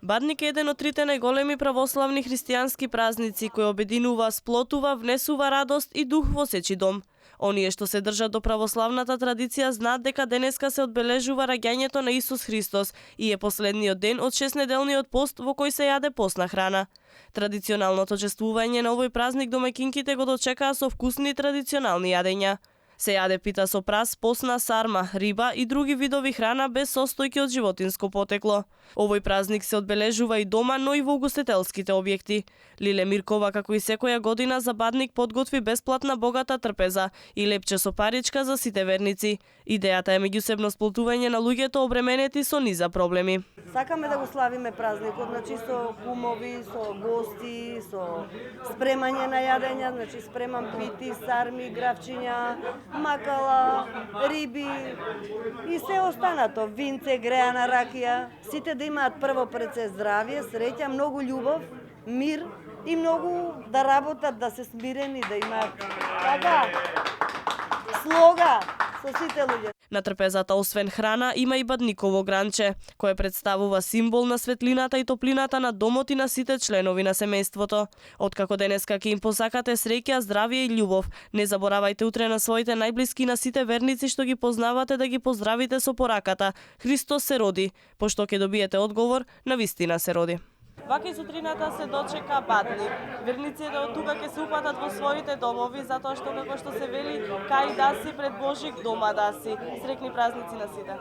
Бадник е еден од трите најголеми православни христијански празници кој обединува, сплотува, внесува радост и дух во сечи дом. Оние што се држат до православната традиција знаат дека денеска се одбележува раѓањето на Исус Христос и е последниот ден од 6-неделниот пост во кој се јаде постна храна. Традиционалното чествување на овој празник домаќинките го дочекаа со вкусни традиционални јадења. Се јаде пита со прас, посна сарма, риба и други видови храна без состојки од животинско потекло. Овој празник се одбележува и дома, но и во угостителските објекти. Лиле Миркова, како и секоја година, за Бадник подготви бесплатна богата трпеза и лепче со паричка за сите верници. Идејата е меѓусебно сплотување на луѓето обременети со низа проблеми. Сакаме да го славиме празникот, значи со кумови, со гости, со спремање на јадења, значи спремам пити, сарми, гравчиња, макала, риби и се останато, винце, греана ракија. Сите да имаат прво пред се здравје, среќа, многу љубов, мир и многу да работат, да се смирени, да имаат така слога со сите луѓе. На трпезата освен храна има и бадниково гранче, кое представува символ на светлината и топлината на домот и на сите членови на семејството. Откако денеска ќе им посакате среќа, здравје и љубов, не заборавајте утре на своите најблиски на сите верници што ги познавате да ги поздравите со пораката Христос се роди, пошто ќе добиете одговор на вистина се роди. Вака и сутрината се дочека Бадник. Верниците од тука ќе се упатат во своите домови, затоа што како што се вели, кај да си пред Божик дома да си. Среќни празници на сите.